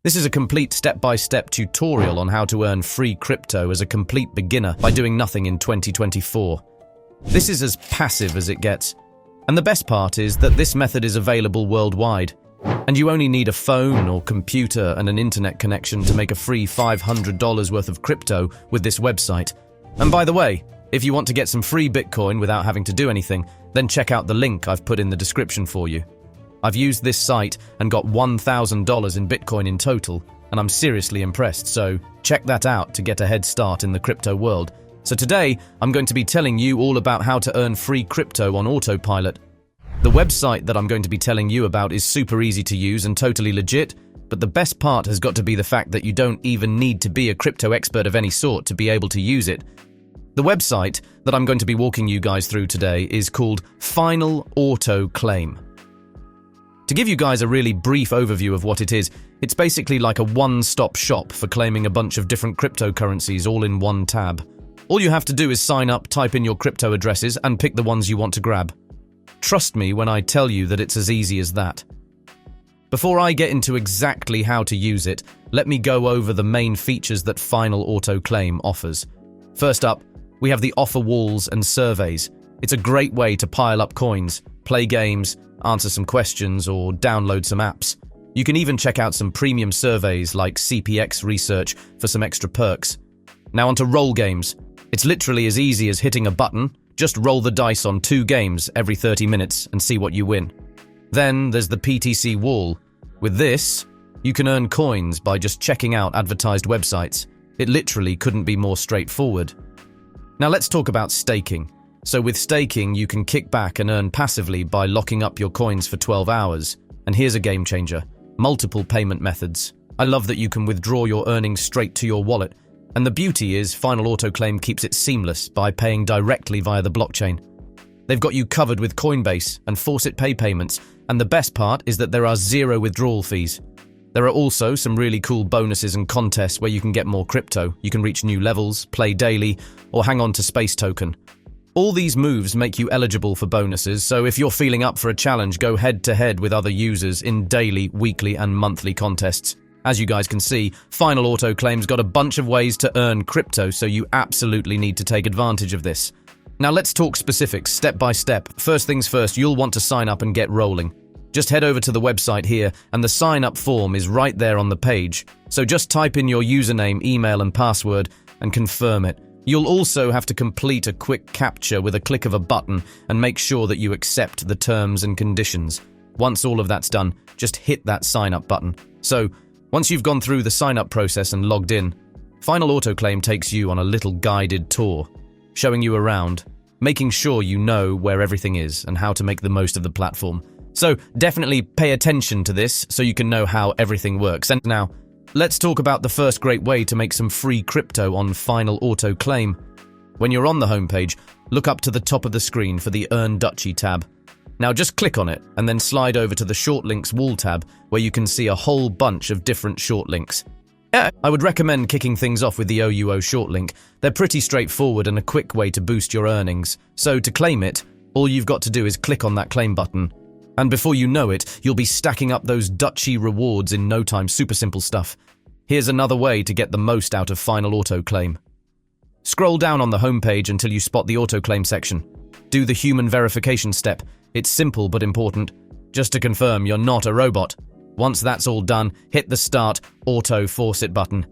This is a complete step-by-step tutorial on how to earn free crypto as a complete beginner by doing nothing in 2024. This is as passive as it gets. And the best part is that this method is available worldwide. And you only need a phone or computer and an internet connection to make a free $500 worth of crypto with this website. And by the way, if you want to get some free Bitcoin without having to do anything, then check out the link I've put in the description for you. I've used this site and got $1,000 in Bitcoin in total, and I'm seriously impressed, so check that out to get a head start in the crypto world. So today, I'm going to be telling you all about how to earn free crypto on autopilot. The website that I'm going to be telling you about is super easy to use and totally legit, but the best part has got to be the fact that you don't even need to be a crypto expert of any sort to be able to use it. The website that I'm going to be walking you guys through today is called Final Auto Claim. To give you guys a really brief overview of what it is, it's basically like a one-stop shop for claiming a bunch of different cryptocurrencies all in one tab. All you have to do is sign up, type in your crypto addresses, and pick the ones you want to grab. Trust me when I tell you that it's as easy as that. Before I get into exactly how to use it, let me go over the main features that Final Auto Claim offers. First up, we have the offer walls and surveys. It's a great way to pile up coins, play games, answer some questions, or download some apps. You can even check out some premium surveys like CPX Research for some extra perks. Now onto roll games. It's literally as easy as hitting a button. Just roll the dice on 2 games every 30 minutes and see what you win. Then there's the PTC wall. With this, you can earn coins by just checking out advertised websites. It literally couldn't be more straightforward. Now let's talk about staking. So with staking, you can kick back and earn passively by locking up your coins for 12 hours. And here's a game changer: multiple payment methods. I love that you can withdraw your earnings straight to your wallet. And the beauty is Final Auto Claim keeps it seamless by paying directly via the blockchain. They've got you covered with Coinbase and Faucet Pay payments, and the best part is that there are 0 withdrawal fees. There are also some really cool bonuses and contests where you can get more crypto, you can reach new levels, play daily, or hang on to Space Token. All these moves make you eligible for bonuses, so if you're feeling up for a challenge, go head-to-head with other users in daily, weekly, and monthly contests. As you guys can see, Final Auto Claim's got a bunch of ways to earn crypto, so you absolutely need to take advantage of this. Now let's talk specifics, step by step. First things first, you'll want to sign up and get rolling. Just head over to the website here, and the sign-up form is right there on the page. So just type in your username, email, and password, and confirm it. You'll also have to complete a quick captcha with a click of a button and make sure that you accept the terms and conditions. Once all of that's done, just hit that sign-up button. So, once you've gone through the sign-up process and logged in, Final Auto Claim takes you on a little guided tour, showing you around, making sure you know where everything is and how to make the most of the platform. So definitely pay attention to this so you can know how everything works. And now, let's talk about the first great way to make some free crypto on Final Auto Claim. When you're on the homepage, look up to the top of the screen for the Earn Dutchie tab. Now just click on it and then slide over to the Short Links wall tab where you can see a whole bunch of different short links. I would recommend kicking things off with the OUO short link. They're pretty straightforward and a quick way to boost your earnings. So to claim it, all you've got to do is click on that claim button. And before you know it, you'll be stacking up those Dutchie rewards in no time. Super simple stuff. Here's another way to get the most out of Final Auto Claim. Scroll down on the homepage until you spot the auto claim section. Do the human verification step. It's simple but important. Just to confirm you're not a robot. Once that's all done, hit the Start Auto Faucet button.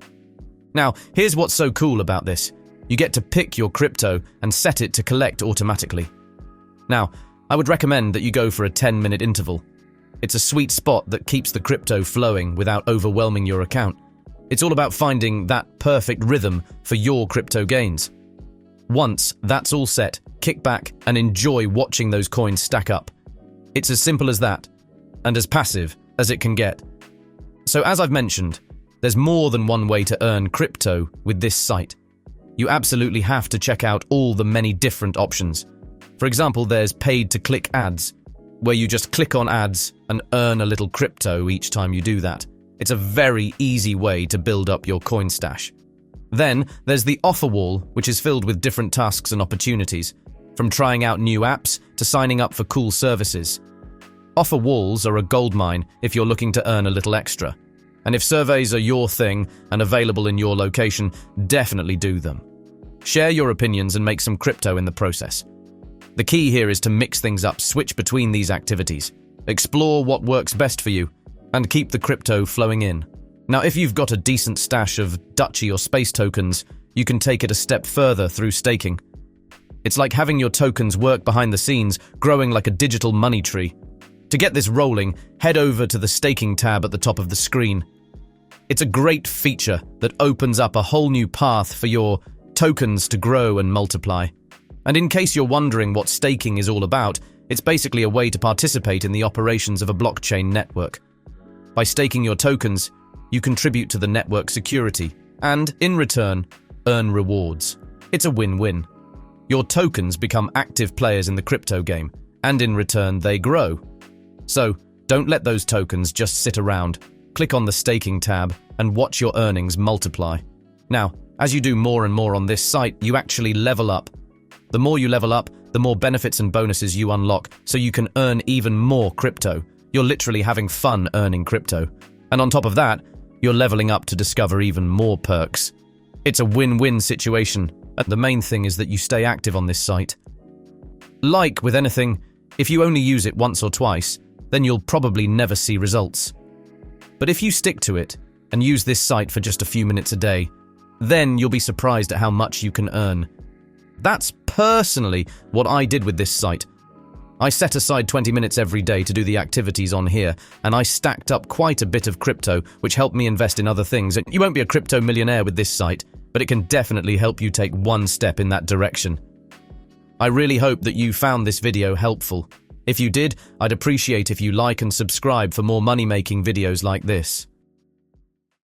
Now, here's what's so cool about this. You get to pick your crypto and set it to collect automatically. Now, I would recommend that you go for a 10-minute interval. It's a sweet spot that keeps the crypto flowing without overwhelming your account. It's all about finding that perfect rhythm for your crypto gains. Once that's all set, kick back and enjoy watching those coins stack up. It's as simple as that, and as passive as it can get. So as I've mentioned, there's more than one way to earn crypto with this site. You absolutely have to check out all the many different options. For example, there's paid-to-click ads, where you just click on ads and earn a little crypto each time you do that. It's a very easy way to build up your coin stash. Then there's the offer wall, which is filled with different tasks and opportunities, from trying out new apps to signing up for cool services. Offer walls are a goldmine if you're looking to earn a little extra. And if surveys are your thing and available in your location, definitely do them. Share your opinions and make some crypto in the process. The key here is to mix things up, switch between these activities, explore what works best for you, and keep the crypto flowing in. Now, if you've got a decent stash of Dutchy or space tokens, you can take it a step further through staking. It's like having your tokens work behind the scenes, growing like a digital money tree. To get this rolling, head over to the staking tab at the top of the screen. It's a great feature that opens up a whole new path for your tokens to grow and multiply. And in case you're wondering what staking is all about, it's basically a way to participate in the operations of a blockchain network. By staking your tokens, you contribute to the network security and, in return, earn rewards. It's a win-win. Your tokens become active players in the crypto game, and in return, they grow. So, don't let those tokens just sit around. Click on the staking tab and watch your earnings multiply. Now, as you do more and more on this site, you actually level up. The more you level up, the more benefits and bonuses you unlock, so you can earn even more crypto. You're literally having fun earning crypto. And on top of that, you're leveling up to discover even more perks. It's a win-win situation, and the main thing is that you stay active on this site. Like with anything, if you only use it once or twice, then you'll probably never see results. But if you stick to it and use this site for just a few minutes a day, then you'll be surprised at how much you can earn. That's personally what I did with this site. I set aside 20 minutes every day to do the activities on here, and I stacked up quite a bit of crypto, which helped me invest in other things. And you won't be a crypto millionaire with this site, but it can definitely help you take one step in that direction. I really hope that you found this video helpful. If you did, I'd appreciate if you like and subscribe for more money-making videos like this.